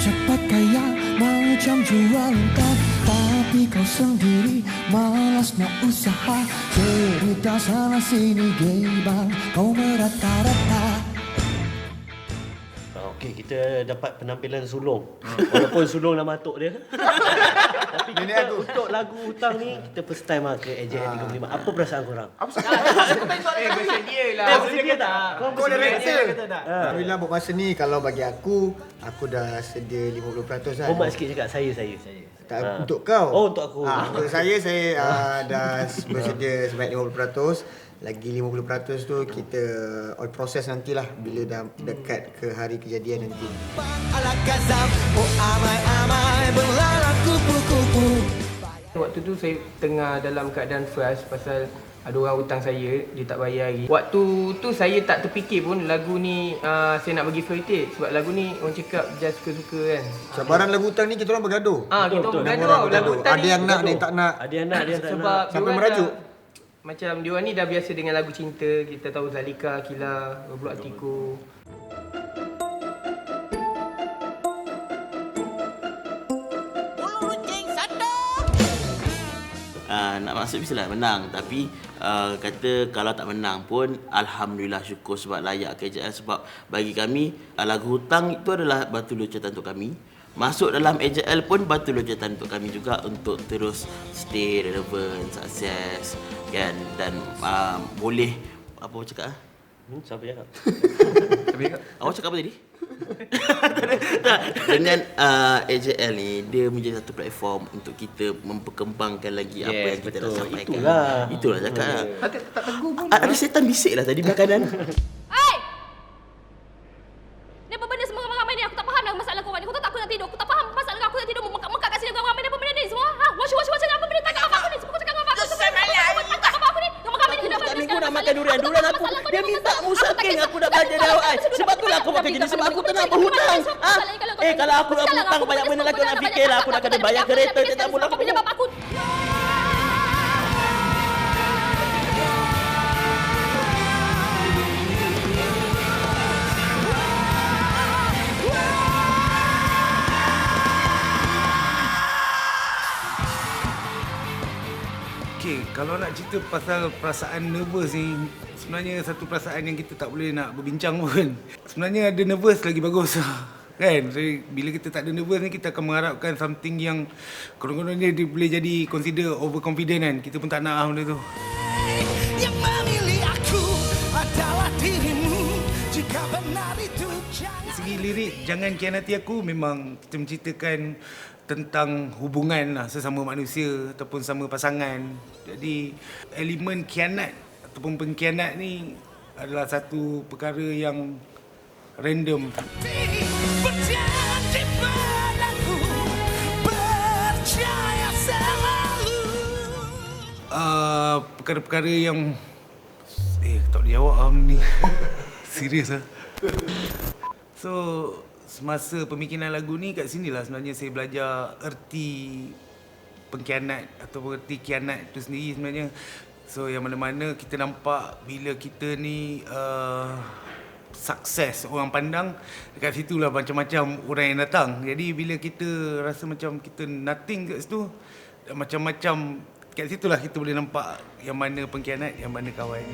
cepat kaya macam jual tak. Tapi kau sendiri malas nak usaha. Cerita sana sini gebang, kau merata-rata. Okey, kita dapat penampilan sulung. Walaupun sulung nama atuk dia. Tapi kita untuk lagu hutang ni, kita first time lah ke AJL 35. Apa perasaan korang? Apa salah? Bersedia lah. Bersedia tak? Kau dah rasa? Alhamdulillah buat masa ni, kalau bagi aku dah sedia 50% kan. Hormat sikit cakap, saya. Tak, untuk kau. Oh, untuk aku. Untuk saya dah bersedia sebanyak 50%. Lagi 50% tu kita on proses nantilah bila dah dekat ke hari kejadian nanti. Waktu tu saya tengah dalam keadaan frust pasal ada orang hutang saya, dia tak bayar lagi. Waktu tu saya tak terfikir pun lagu ni saya nak bagi priority. Sebab lagu ni orang cakap just suka-suka kan. Cabaran lagu hutang ni kita orang bergaduh. Kita orang bergaduh. Lagu hutang ada yang nak, ada yang tak nak. Ada yang nak, ada yang tak nak. Sebab sampai merajuk. Macam diorang ni dah biasa dengan lagu cinta. Kita tahu Zalika, Kila, Berbulak Hatiku. Nak masuk mestilah menang. Tapi kata kalau tak menang pun alhamdulillah syukur sebab layak ke AJL. Sebab bagi kami lagu hutang itu adalah batu loncatan untuk kami. Masuk dalam AJL pun batu loncatan untuk kami juga untuk terus stay relevant, sukses kan, dan boleh apa awak cakap Siapa cakap? Awak cakap apa tadi? Dengan AJL ni dia menjadi satu platform untuk kita memperkembangkan lagi apa yang kita dah sampaikan. Itulah cakap. Tak tegur pun. Ada setan bisik lah tadi belakang kanan. Hai! Ni apa benda semua ramai-ramai ni? Aku tak faham lah masalah kau ni. Kau tahu tak aku nak tidur? Aku tak faham masalah kau. Aku nak tidur mekak kat sini ramai-ramai ni. Apa benda ni semua? Ha? Wash apa benda? Tanya apa aku ni? Semua kau cakap dengan apa aku? Tanya apa aku ni? Ramai-ramai ni kenapa? Minggu nak makan durian aku. Dia minta musaking aku nak belajar dia awal. Sebab tu lah aku makan jenis sebab aku tak nak berhutang. Kalau aku nak berhutang banyak benda lagi nak fikir lah. Aku nak kena bayar kereta tak mula aku. Pinjam bapak aku. Okay, kalau nak cerita pasal perasaan nervous ni, sebenarnya satu perasaan yang kita tak boleh nak berbincang pun. Sebenarnya ada nervous lagi bagus. Kan? Jadi, bila kita tak ada nervous ni, kita akan mengharapkan something yang konon-kononnya dia boleh jadi consider overconfident kan. Kita pun tak nak benda tu. Yang memilih aku adalah dirimu. Jika benar itu jangan. Segi lirik Jangan Kianati Aku memang kita menceritakan tentang hubungan lah sesama manusia ataupun sama pasangan. Jadi elemen khianat ataupun pengkhianat ni adalah satu perkara yang random. Berjanji padaku, percaya selalu. Perkara-perkara yang tak boleh jawab ni. Serius lah. So semasa pemikiran lagu ni kat sinilah sebenarnya saya belajar erti pengkhianat atau erti khianat tu sendiri sebenarnya. So yang mana-mana kita nampak bila kita ni sukses orang pandang, dekat situlah macam-macam orang yang datang. Jadi bila kita rasa macam kita nothing kat situ, macam-macam kat situlah kita boleh nampak yang mana pengkhianat, yang mana kawan.